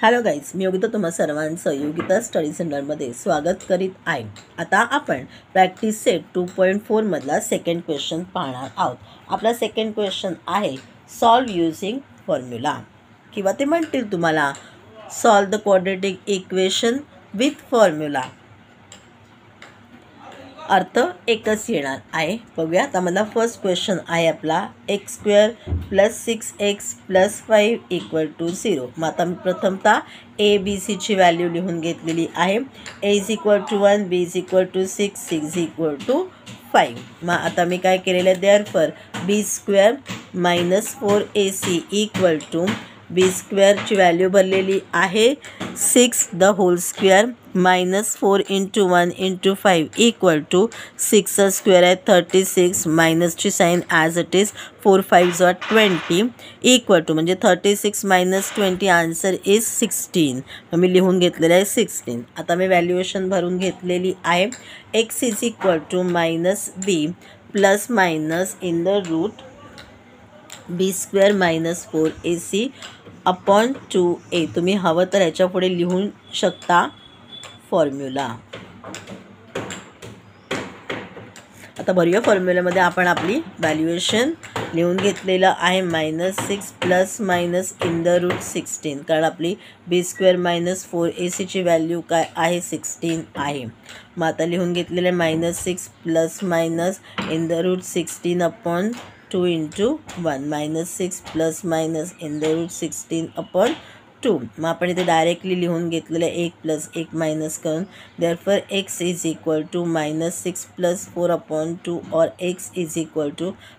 Hello guys, मी योगिता तुम्हा सर्वांचं Yogita study सेंटरमध्ये स्वागत करीत आहे. आता आपण प्रॅक्टिस सेट 2.4 मधला सेकंड क्वेश्चन पाहणार आहोत. आपला सेकंड क्वेश्चन आहे सॉल्व युजिंग फॉर्म्युला, किंवा ते म्हणतील तुम्हाला solve the quadratic equation with formula. अर्थ एकच येणार आहे. बघूया. आता मला फर्स्ट क्वेश्चन आहे आपला x² + 6x + 5 = 0. मग आता मी प्रथमतः a b c ची व्हॅल्यू लिहून घेतलेली आहे. a = 1, b = 6, c = 5. मग आता मी काय केलेलं आहे, देअरफॉर b² - 4ac = b² ची व्हॅल्यू भरलेली आहे 6 द होल स्क्वेअर -4 × 1 × 5 = 6 स्क्वेअर आहे 36 मायनसची साईन ॲज इट इज 4 5 20 = म्हणजे 36 - 20 आन्सर इज 16. मी लिहून घेतलेलं आहे 16. आता मी व्हॅल्युएशन भरून घेतलेली आहे. x = -b ± in the root b² - 4ac / 2a. तुम्ही हवं तर याच्या पुढे लिहू शकता फॉर्म्युला. आता भरूया फॉर्म्युल्यामध्ये. आपण आपली व्हॅल्युएशन लिहून घेतलेलं आहे -6 ± इन द रूट 16, कारण आपली b² - 4ac ची व्हॅल्यू काय आहे 16 आहे. मग आता लिहून घेतलेलं आहे -6 ± in the root 16 / 2 × 1 -6 ± in the root 16 / 2. मग आपण इथे डायरेक्टली लिहून घेतलेलं आहे 1 + 1 मायनस करून. देअरफॉर x = -6 + 4 / 2 और x =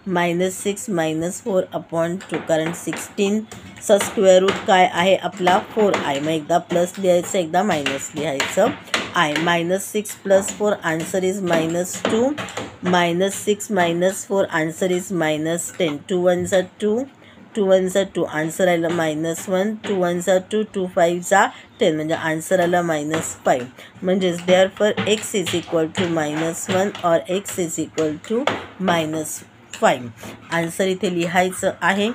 -6 - 4 / 2, कारण 16चा स्क्वेअर रूट काय आहे आपला 4 आहे. मग एकदा प्लस लिहायचं, एकदा मायनस लिहायचं आहे. -6 + 4 answer is -2, -6 - 4 answer is -10. 2 1 2, 2 1 2, answer आलं -1, 2 1 2, 2 5 10, म्हणजे आन्सर आला -5. म्हणजेच देअरफॉर x = -1 और x = -5. आन्सर इथे लिहायचं आहे.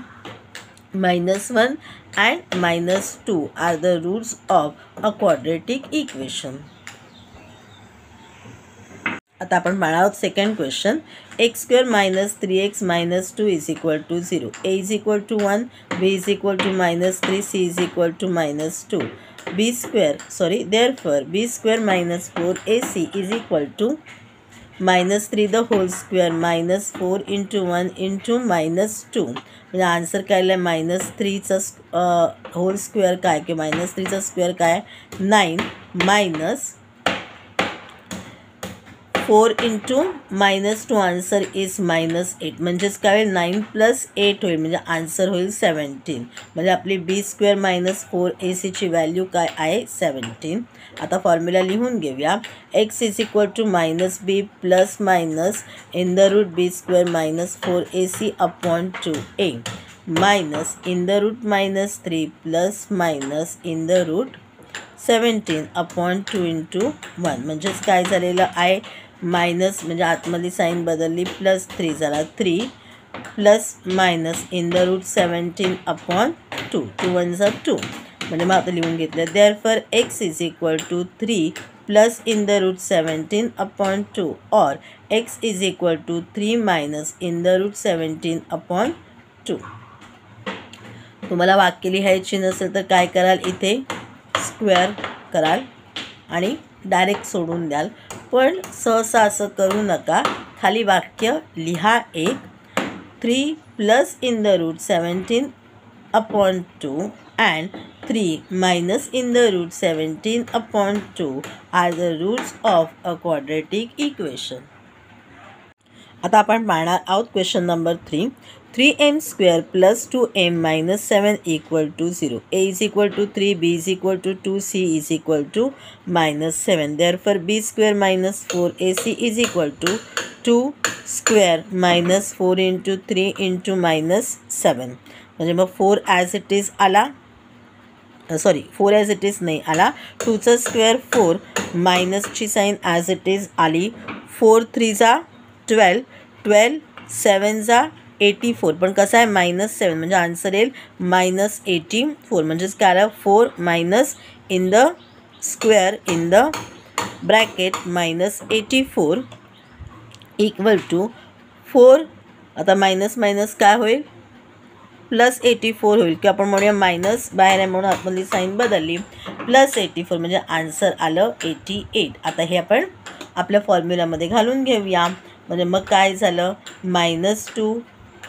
-1 and -2 are the roots of a quadratic equation. आता आपण पाहणार आहोत second question. x² - 3x - 2 = 0. a = 1, b = -3, c = -2. Therefore b² - 4ac = -3 the whole square -4 × 1 × -2. म्हणजे आन्सर काय आलं -3चा होल स्क्वेअर काय, की -3चा स्क्वेअर काय 9 -4 × -2 आन्सर इज -8. म्हणजेच काय होईल 9 + 8 होईल, म्हणजे आन्सर होईल 17. म्हणजे आपली b² - 4ac ची व्हॅल्यू काय आहे 17. आता फॉर्म्युला लिहून घेऊया. x = -b ± in the root b² - 4ac / 2a in the root -3 ± in the root 17 / 2 × 1. म्हणजेच काय झालेलं आहे मायनस, म्हणजे आतमधली साईन बदलली, +3 झाला 3 ± इन द रूट 17 / 2, 2 1 2. म्हणजे मग आता लिहून घेतलं. Therefore x = 3 in the root 17 / 2 और x = 3 - इन द रूट 17 / 2. तुम्हाला वाक्य लिहायची नसेल तर काय कराल, इथे स्क्वेअर कराल आणि डायरेक्ट सोडून द्याल. पण सहसा असं करू नका. खाली वाक्य लिहा. 3 in the root 17 / 2 and 3 - in the root 17 / 2 are the roots of a quadratic equation. आता आपण पाहणार आहोत question number 3. 3m² + 2m - 7 = 0. a = 3, b = 2, c = -7. Therefore b² - 4ac = 2² - 4 × 3 × -7. म्हणजे मग 4 ॲज इट इज आला, 4 ॲज इट इज नाही आला. 2चा स्क्वेअर 4, मायनसची साईन ॲज इट इज आली. 4 3 12, 12 7 84, पण कसं आहे -7 म्हणजे आन्सर येईल -84. म्हणजेच काय आलं 4 minus in the square in the bracket -84 equal to 4. आता मायनस मायनस काय होईल +84 होईल, की आपण म्हणूया मायनस बाहेर आहे म्हणून आतमधली साईन बदलली, +84 म्हणजे आन्सर आलं 88. आता हे आपण आपल्या फॉर्म्युलामध्ये घालून घेऊया. म्हणजे मग काय झालं -2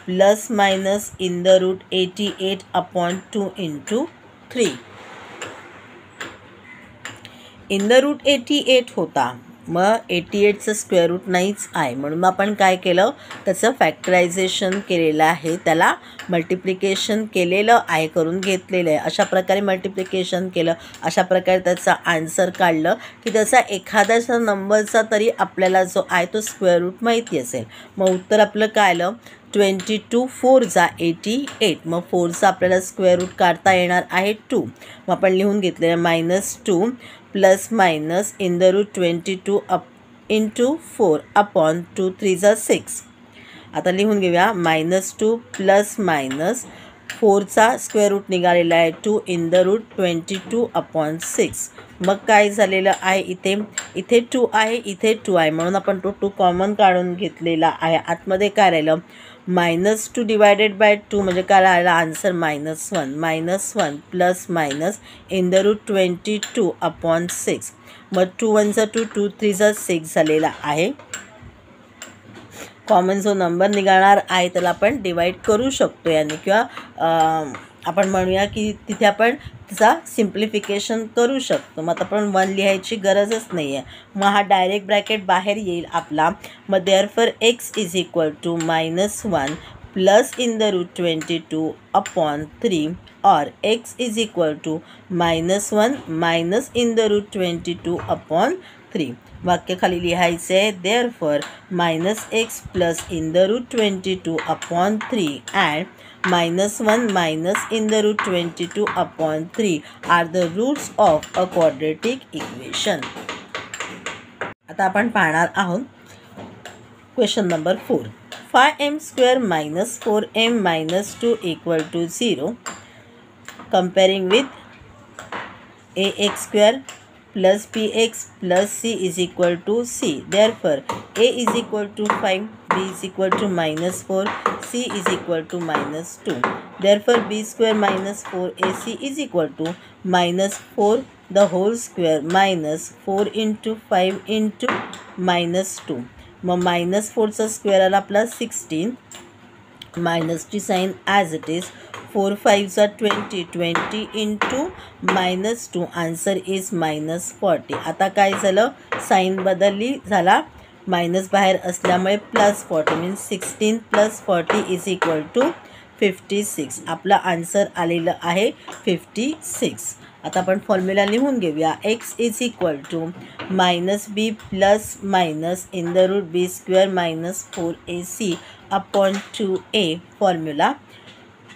plus minus in the root 88/2 × 3. In the root 88 होता, मग 88चं स्क्वेअर रूट नाहीच आहे, म्हणून मग आपण काय केलं त्याचं फॅक्टरायझेशन केलेलं आहे, त्याला मल्टिप्लिकेशन केलेलं आहे, करून घेतलेलं आहे. अशा प्रकारे मल्टिप्लिकेशन केलं, अशा प्रकारे त्याचा आन्सर काढलं की त्याचा एखाद्याचा नंबरचा तरी आपल्याला जो आहे तो स्क्वेअर रूट माहिती असेल. मग उत्तर आपलं काय आलं 22 4 जा 88. मग 4चा आपल्याला स्क्वेअर रूट काढता येणार आहे 2. मग आपण लिहून घेतलेलं -2 plus minus in the root 22 × 4/2 3 जा 6. आता लिहून घेऊया -2 प्लस मायनस 4चा स्क्वेअर रूट निघालेला आहे 2 इन द रूट 22/6. मग काय झालेलं आहे इथे 2 आहे, इथे 2 आहे, म्हणून आपण तो 2 कॉमन काढून घेतलेला आहे. आतमध्ये काय राहिलं -2 डिवायडेड बाय 2 म्हणजे काय राहिलं answer -1 plus minus in the root 22/6. मग 2 1 जा 2 2 3 जा 6 झालेला आहे. कॉमन जो नंबर निघाणार आहे त्याला आपण डिवाईड करू शकतो याने, किंवा आपण म्हणूया की तिथे आपण त्याचा सिम्प्लिफिकेशन करू शकतो. मग आता आपण 1 लिहायची गरजच नाही आहे, मग हा डायरेक्ट ब्रॅकेट बाहेर येईल आपला. मग therefore x is equal to -1 plus in the root 22/3 और x is equal to -1 minus in the root 22/3. वाक्य खाली लिहायचे आहे therefore -x plus in the root 22/3 and -1 minus in the root 22/3 are the roots of a quadratic equation. आता आपण पाहणार आहोत question number 4. 5m² - 4m - 2 = 0. Comparing with ax² plus bx plus c is equal to c. Therefore, a is equal to 5, b is equal to -4, c is equal to -2. Therefore, b² minus 4ac is equal to -4 the whole square minus 4 into 5 into -2. मग -4चा square आला plus 16, मायनसची sign as it is. 4 5 जा 20, 20 into -2 answer is -40. आता काय झालं sine बदलली, झाला मायनस बाहेर असल्यामुळे +40 मीन्स 16 + 40 इज इक्वल टू 56. आपला आन्सर आलेलं आहे 56. आता आपण फॉर्म्युला लिहून घेऊया. x is equal to -b plus minus in the root b² minus 4ac/2a. Formula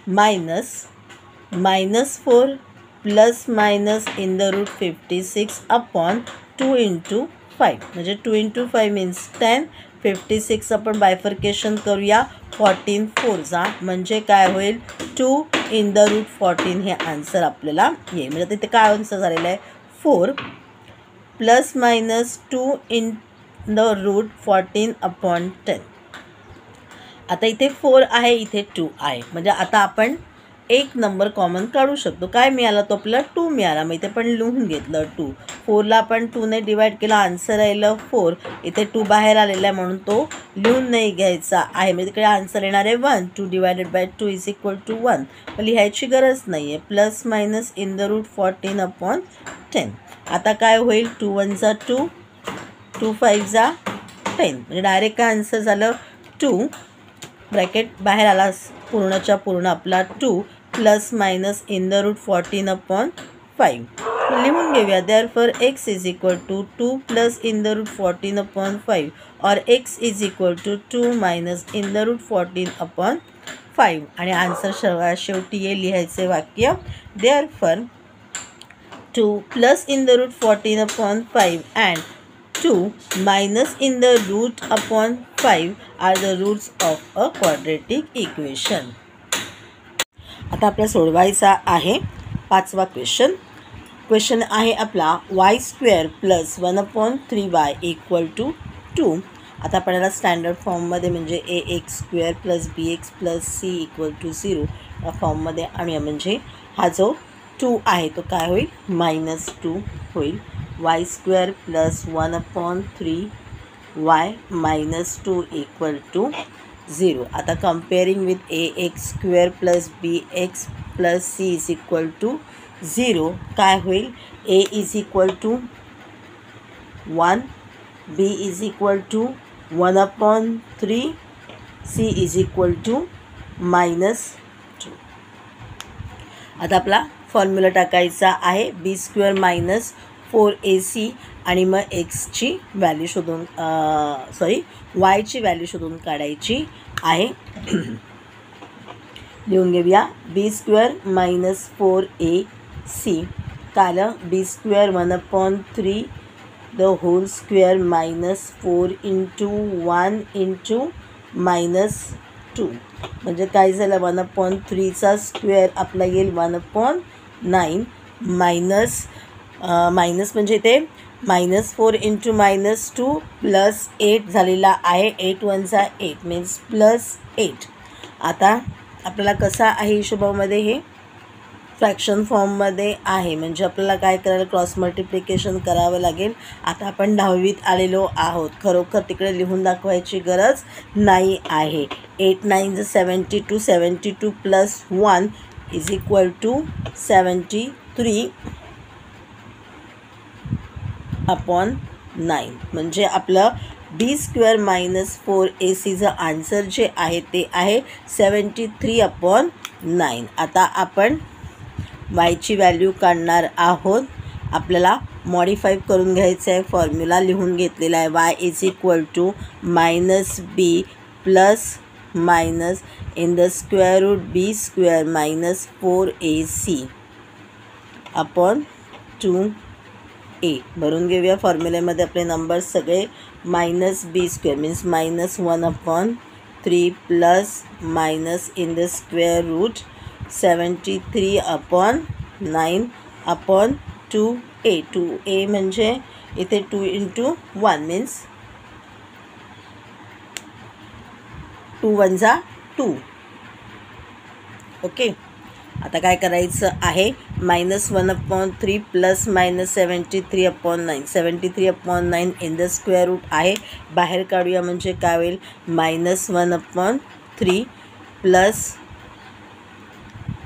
-4 plus minus in the root 56/2 × 5 म्हणजे 2 × 5 मीन्स 10. 56 आपण बायफर्केशन करूया 14 4 जा म्हणजे काय होईल 2 इन द रूट 14 हे आन्सर आपल्याला येईल. म्हणजे तिथे काय आन्सर झालेलं आहे 4 plus minus 2 in the root 14/10. आता इथे 4 आहे, इथे 2 आहे, म्हणजे आता आपण एक नंबर कॉमन काढू शकतो. काय मिळाला तो आपल्याला 2 मिळाला. मग इथे पण लिहून घेतलं 2. 4ला आपण 2ने डिवाईड केला, आन्सर राहिलं 4. इथे 2 बाहेर आलेला आहे म्हणून तो लिहून नाही घ्यायचा आहे. म्हणजे तिकडे आन्सर येणार आहे 1. 2 divided by 2 is equal to 1. मग लिहायची गरज नाही आहे. Plus minus in the root 14/10. आता काय होईल 2 1 जा 2, 2 5 जा 10 म्हणजे डायरेक्ट काय आन्सर झालं 2. ब्रॅकेट बाहेर आला पूर्णच्या पूर्ण आपला 2 plus minus in the root 14/5. लिहून घेऊया. Therefore x is equal to 2 plus in the root 14/5 और x is equal to 2 minus in the root 14/5 आणि आन्सर शेवटी हे लिहायचे वाक्य. Therefore 2 plus in the root 14/5 and 2 minus in the root upon 5 are the roots of a quadratic equation. आता आपल्याला सोडवायचा आहे 5वा क्वेश्चन. क्वेश्चन आहे आपला y square plus 1/3y equal to 2. आता आपल्याला स्टँडर्ड फॉर्ममध्ये म्हणजे ax square plus bx plus c equal to 0 या फॉर्ममध्ये आणूया. म्हणजे हा जो 2 आहे तो काय होईल, -2 होईल. y square plus 1/3y -2 equal to 0. आता comparing with ax square plus bx plus c is equal to 0 काय होईल, a is equal to 1, b is equal to 1/3, c is equal to -2. आता आपला फॉर्म्युला टाकायचा आहे बी स्क्वेअर मायनस 4ac आणि मग एक्सची value शोधून वायची व्हॅल्यू शोधून काढायची आहे. लिहून घेऊया बी स्क्वेअर मायनस 4ac कालं b square 1/3 the whole square -4 into 1 into -2 म्हणजे काय झालं 1/3चा स्क्वेअर आपला येईल 1/9 मायनस म्हणजे ते -4 इंटू -2 प्लस 8 झालेला आहे. 8 1 जा 8 मीन्स +8. आता आपल्याला कसा आहे हिशोबामध्ये हे फ्रॅक्शन फॉर्ममध्ये आहे म्हणजे आपल्याला काय करायला क्रॉस मल्टिप्लिकेशन करावं लागेल. आता आपण 10वीत आलेलो आहोत, खरोखर तिकडे लिहून दाखवायची गरज नाही आहे. 8 9 72 72 प्लस 1 इज इक्वल टू 73/9 म्हणजे आपलं बी स्क्वेअर मायनस 4ac आन्सर जे आहे ते आहे 73/9. आता आपण वायची व्हॅल्यू काढणार आहोत. आपल्याला मॉडिफाय करून घ्यायचं आहे. फॉर्म्युला लिहून घेतलेला आहे y is equal to -b plus minus in the square root B square minus 4ac upon 2a. भरून घेऊया फॉर्म्युल्यामध्ये आपले नंबर्स सगळे. -b square means -1/3 plus minus in the square root 73/9 upon 2a. 2a म्हणजे इथे 2 इंटू 1 मीन्स 2 1 जा 2. Okay. आता काय करायचं आहे -1/3 plus minus 73/9. 73/9 in the square root आहे, बाहेर काढूया म्हणजे काय होईल -1/3 plus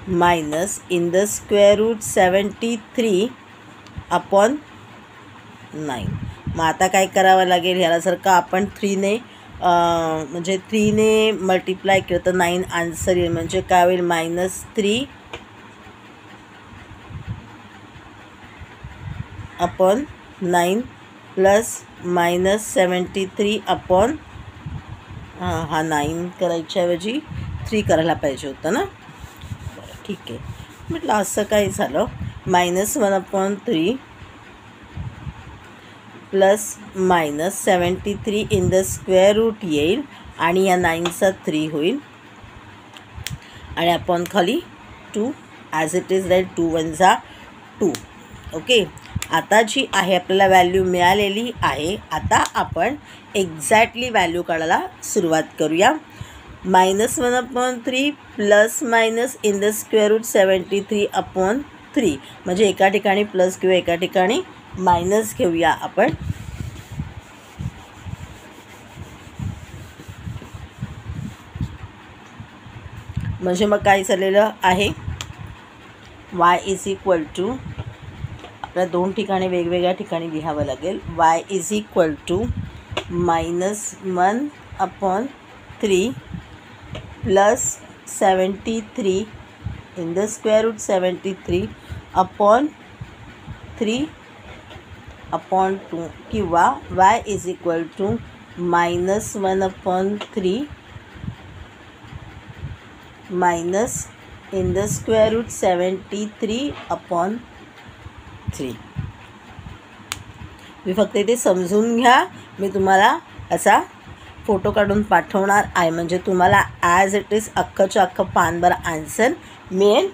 minus in the square root 73/9. मग आता काय करावं लागेल, ह्याला जर का आपण 3ने म्हणजे 3ने मल्टिप्लाय केलं तर 9 आन्सर येईल. म्हणजे काय होईल -3/9 प्लस मायनस 73/, हा 9 करायच्या ऐवजी 3 करायला पाहिजे होतं ना. बरं ठीक आहे. म्हटलं असं काय झालं -1/3 plus minus 73 in the square root येईल आणि या 9चा 3 होईल आणि आपण खाली 2 ॲज इट इज राईट. 2 1 जा 2. ओके. आता जी आहे आपल्याला व्हॅल्यू मिळालेली आहे. आता आपण एक्झॅक्टली व्हॅल्यू काढायला सुरुवात करूया. -1/3 plus minus in the square root 73/3 म्हणजे एका ठिकाणी प्लस किंवा एका ठिकाणी मायनस घेऊया आपण. म्हणजे मग काय झालेलं आहे y इज इक्वल टू आपल्याला 2 ठिकाणी वेगवेगळ्या ठिकाणी लिहावं लागेल. y is equal to -1/3 plus 73 in the square root 73/3/2 किंवा y is equal to -1/3 minus in the square root 73/3. मी फक्त इथे समजून घ्या, मी तुम्हाला असा फोटो काढून पाठवणार आहे, म्हणजे तुम्हाला ॲज इट इज अख्खच्या अख्खं पानभर आन्सर मिळेल.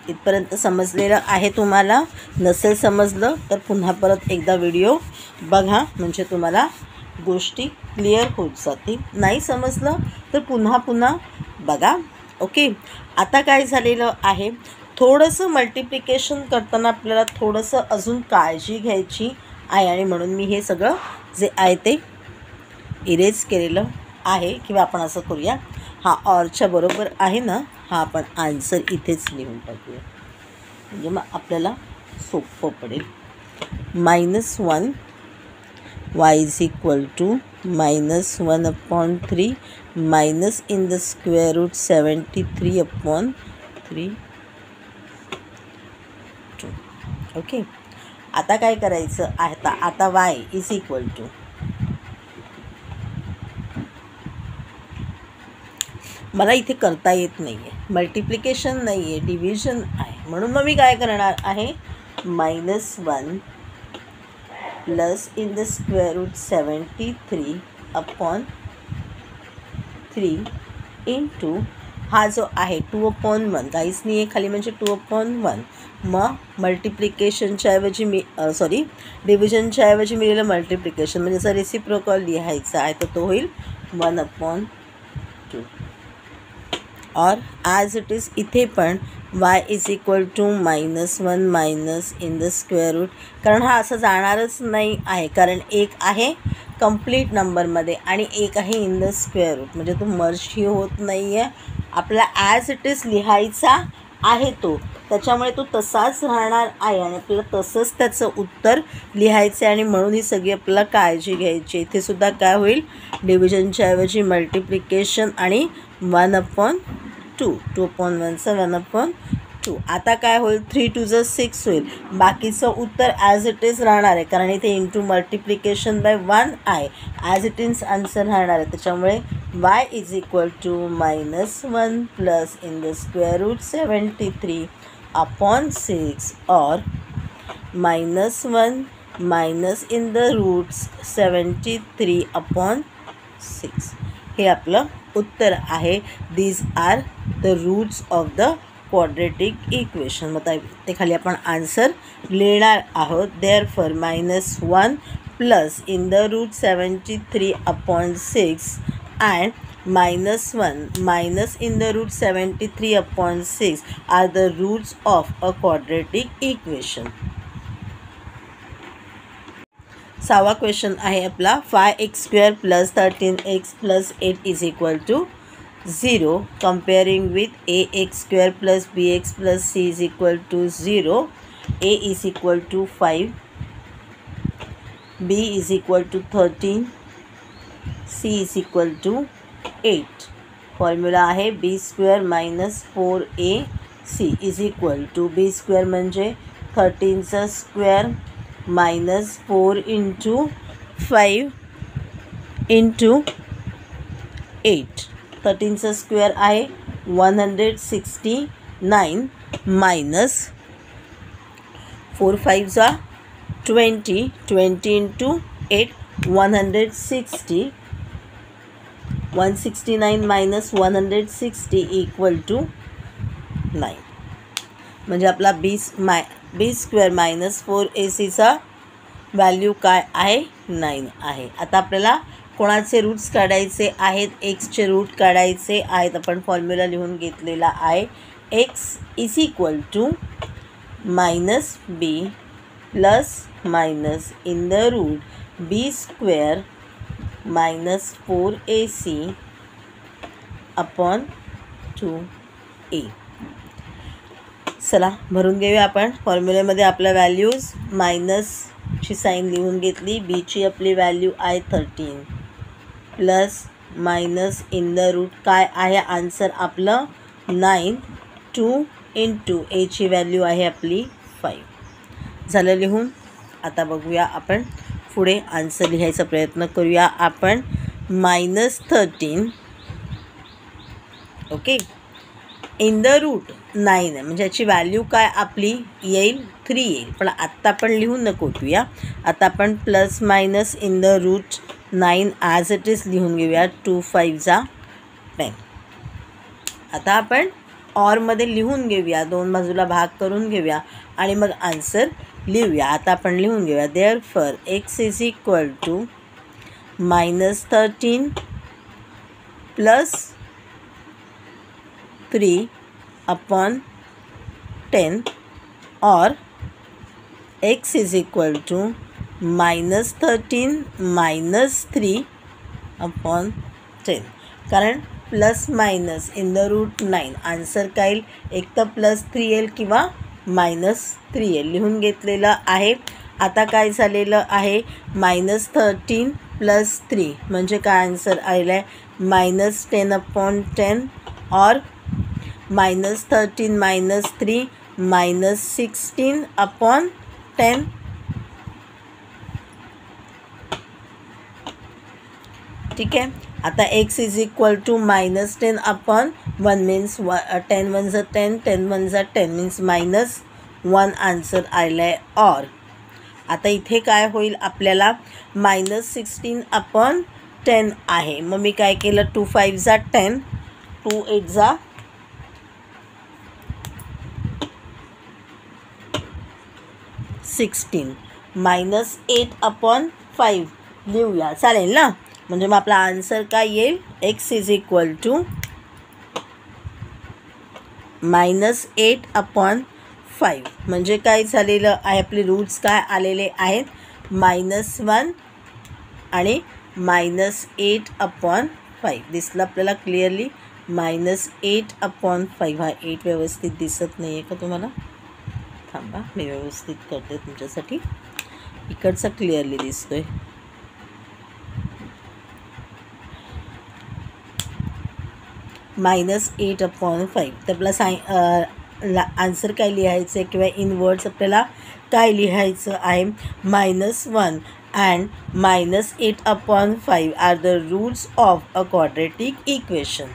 इथपर्यंत समजलेलं आहे तुम्हाला? नसेल समजलं तर पुन्हा परत एकदा व्हिडिओ बघा, म्हणजे तुम्हाला गोष्टी क्लिअर होत जातील. नाही समजलं तर पुन्हा बघा. ओके. आता काय झालेलं आहे, थोडंसं मल्टिप्लिकेशन करताना आपल्याला थोडंसं अजून काळजी घ्यायची आहे, आणि म्हणून मी हे सगळं जे आहे ते इरेज केलेलं आहे. किंवा आपण असं करूया, हा ऑरच्या बरोबर आहे ना, हा आपण आन्सर इथेच लिहून टाकूया, म्हणजे मग आपल्याला सोपं पडेल. -1 y is equal to -1/3 minus in the square root 73/3 2. Okay. आता काय करायचं आहे, आता y इज इक्वल टू, मला इथे करता येत नाही आहे, मल्टिप्लिकेशन नाही आहे, डिव्हिजन आहे, म्हणून मग मी काय करणार आहे, -1 plus in the square root 73/3 into हा जो आहे 2/1, काहीच नाही आहे खाली, म्हणजे 2/1. मग मल्टिप्लिकेशनच्या ऐवजी मी डिव्हिजनच्या ऐवजी मी लिहिलं मल्टिप्लिकेशन, म्हणजे जर रेसिप्रोकल लिहायचा आहे तर तो होईल 1/2. और ॲज इट इज इथे पण y is equal to -1 minus in the square root, कारण हा असं जाणारच नाही आहे, कारण एक आहे कंप्लीट नंबरमध्ये आणि एक आहे इन द स्क्वेअर रूट, म्हणजे तो मर्जही होत नाही आहे. आपला ॲज इट इज लिहायचा आहे तो, त्याच्यामुळे तो तसाच राहणार आहे आणि आपल्याला तसंच त्याचं उत्तर लिहायचं आहे. आणि म्हणून ही सगळी आपल्याला काळजी घ्यायची. इथे सुद्धा काय होईल, डिव्हिजनच्या ऐवजी मल्टिप्लिकेशन आणि 1/2, 2/1चं 1/2. आता काय होईल, 3 2 6 होईल. बाकीचं उत्तर ॲज इट इज राहणार आहे, कारण इथे इंटू मल्टिप्लिकेशन बाय 1 आहे, ॲज इट इज आन्सर राहणार आहे. त्याच्यामुळे y is equal to -1 plus in the square root 73/6 और -1 मायनस इन द रूट्स 73/6. हे आपलं उत्तर आहे. These are the roots of the quadratic equation. मग ते खाली आपण आन्सर लिहिणार आहोत. Therefore -1 plus in the root 73/6 and -1 minus in the root 73/6 are the roots of a quadratic equation. 6वा क्वेश्चन आहे आपला, 5x² + 13x + 8 is equal to 0. Comparing with ax² + bx + c is equal to 0. a is equal to 5, b is equal to 13, c is equal to 8. Formula आहे b² - 4ac is equal to b² म्हणजे 13चा square minus 4 into 5 into 8. 13चा square आहे 169 minus 4 5 जा 20, 20 into 8 160, 169 minus 160 equal to 9. म्हणजे आपला b² minus 4ac value काय आहे, 9 आहे. आता आपल्याला कोणाचे रूट्स काढायचे आहेत, एक्सचे रूट काढायचे आहेत. आपण फॉर्म्युला लिहून घेतलेला आहे. X is equal to -b plus minus in the root b² minus 4ac upon 2a. चला भरून घेऊया आपण. फॉर्म्युलेमध्ये आपल्या व्हॅल्यूज मायनसची साईन लिहून घेतली. बीची आपली व्हॅल्यू आहे 13 plus minus in the root काय आहे आन्सर आपलं 9. 2 इंटू एची व्हॅल्यू आहे आपली 5. झालं लिहून. आता बघूया आपण पुढे आन्सर लिहायचा प्रयत्न करूया आपण. -13 ओके इन द रूट 9 आहे, म्हणजे याची व्हॅल्यू काय आपली येईल 3 येईल. पण आत्ता आपण लिहून नको ठेवूया. आता आपण plus minus in the root 9 as it is लिहून घेऊया. 2 5 जा 10. आता आपण ऑरमध्ये लिहून घेऊया, दोन बाजूला भाग करून घेऊया आणि मग आन्सर लिहूया. आता आपण लिहून घेऊया. Therefore x is equal to -13 plus 3 upon 10 और x is equal to -13 minus 3 upon 10. कारण plus minus in the root 9 answer काय येईल, एक तर +3 येईल किंवा -3 येईल. लिहून घेतलेलं आहे. आता काय झालेलं आहे, -13 प्लस 3 म्हणजे काय आन्सर आलेला आहे -10 अपॉन 10 और -13 मायनस 3 -16 अपॉन 10. ठीक आहे. आता x is equal to -10 upon 1 means 10 1 जा 10 10 1 जा 10 मीन्स -1 आन्सर आलेला आहे. और आता इथे काय होईल आपल्याला -16 अपॉन 10 आहे. मग मी काय केलं 2 5 जा 10 2 8 जा 16 -8 अपॉन 5 लिहूया, चालेल ना. म्हणजे मग आपला आन्सर काय येईल, x is equal to -8 upon 5. म्हणजे काय झालेलं आहे, आपले रूट्स काय आलेले आहेत -1 आणि -8 अपॉन 5. दिसलं आपल्याला क्लिअरली. -8 अपॉन 5 हा 8 व्यवस्थित दिसत नाही आहे का तुम्हाला, थांबा मी व्यवस्थित करते तुमच्यासाठी. इकडचा क्लिअरली दिसतोय. -8 अपॉन 5. तर आपला आन्सर काय लिहायचं आहे किंवा इन वर्ड्स आपल्याला काय लिहायचं आहे, -1 and -8 upon 5 are the roots of a quadratic equation.